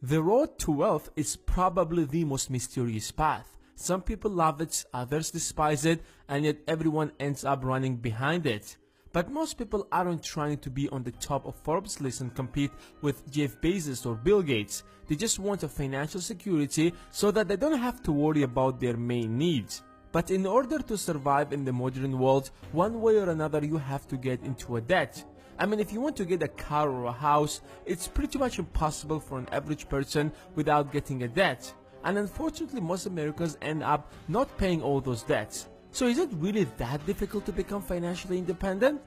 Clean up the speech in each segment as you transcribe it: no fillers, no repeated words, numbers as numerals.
The road to wealth is probably the most mysterious path. Some people love it, others despise it, and yet everyone ends up running behind it. But most people aren't trying to be on the top of Forbes list and compete with Jeff Bezos or Bill Gates. They just want a financial security so that they don't have to worry about their main needs. But in order to survive in the modern world, one way or another you have to get into a debt. I mean, if you want to get a car or a house, it's pretty much impossible for an average person without getting a debt. And unfortunately, most Americans end up not paying all those debts. So is it really that difficult to become financially independent?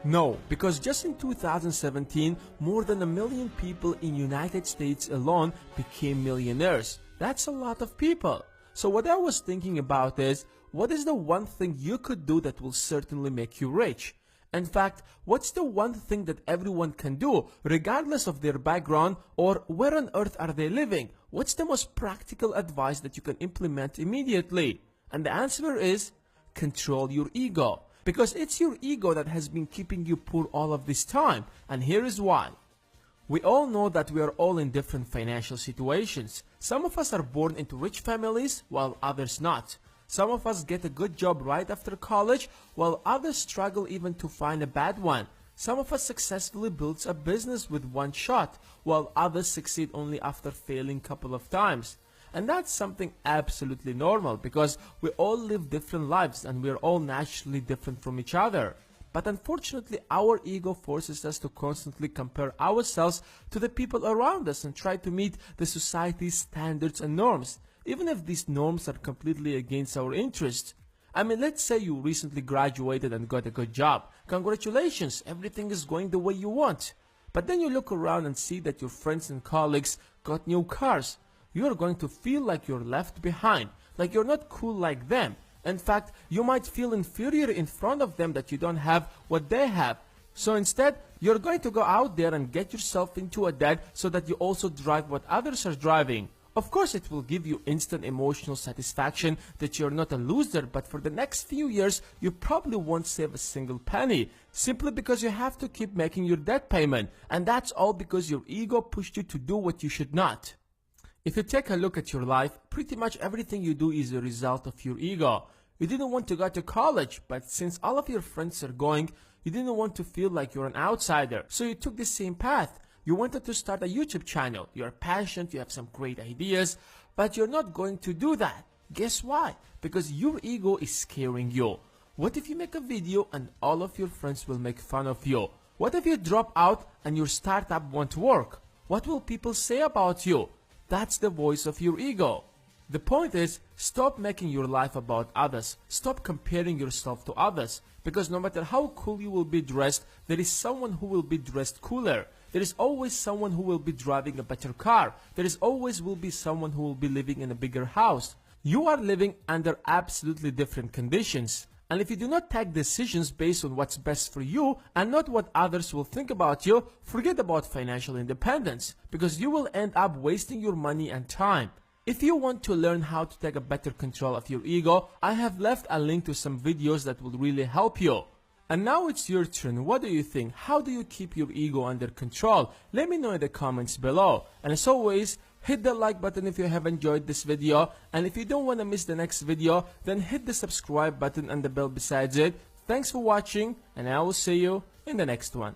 No, because just in 2017, more than 1 million people in United States alone became millionaires. That's a lot of people. So what I was thinking about is, what is the one thing you could do that will certainly make you rich? In fact, what's the one thing that everyone can do, regardless of their background or where on earth are they living? What's the most practical advice that you can implement immediately? And the answer is, control your ego. Because it's your ego that has been keeping you poor all of this time. And here is why. We all know that we are all in different financial situations. Some of us are born into rich families, while others not. Some of us get a good job right after college, while others struggle even to find a bad one. Some of us successfully build a business with one shot, while others succeed only after failing a couple of times. And that's something absolutely normal, because we all live different lives and we're all naturally different from each other. But unfortunately, our ego forces us to constantly compare ourselves to the people around us and try to meet the society's standards and norms, even if these norms are completely against our interests. I mean, let's say you recently graduated and got a good job. Congratulations, everything is going the way you want. But then you look around and see that your friends and colleagues got new cars. You are going to feel like you're left behind, like you're not cool like them. In fact, you might feel inferior in front of them that you don't have what they have. So instead, you're going to go out there and get yourself into a debt so that you also drive what others are driving. Of course, it will give you instant emotional satisfaction that you're not a loser, but for the next few years, you probably won't save a single penny, simply because you have to keep making your debt payment. And that's all because your ego pushed you to do what you should not. If you take a look at your life, pretty much everything you do is a result of your ego. You didn't want to go to college, but since all of your friends are going, you didn't want to feel like you're an outsider. So you took the same path. You wanted to start a YouTube channel. You're passionate, you have some great ideas, but you're not going to do that. Guess why? Because your ego is scaring you. What if you make a video and all of your friends will make fun of you? What if you drop out and your startup won't work? What will people say about you? That's the voice of your ego. The point is, stop making your life about others. Stop comparing yourself to others. Because no matter how cool you will be dressed, there is someone who will be dressed cooler. There is always someone who will be driving a better car. There is always will be someone who will be living in a bigger house. You are living under absolutely different conditions. And if you do not take decisions based on what's best for you and not what others will think about you, forget about financial independence, because you will end up wasting your money and time. If you want to learn how to take a better control of your ego, I have left a link to some videos that will really help you. And now it's your turn. What do you think? How do you keep your ego under control? Let me know in the comments below. And as always, hit the like button if you have enjoyed this video. And if you don't want to miss the next video, then hit the subscribe button and the bell besides it. Thanks for watching, and I will see you in the next one.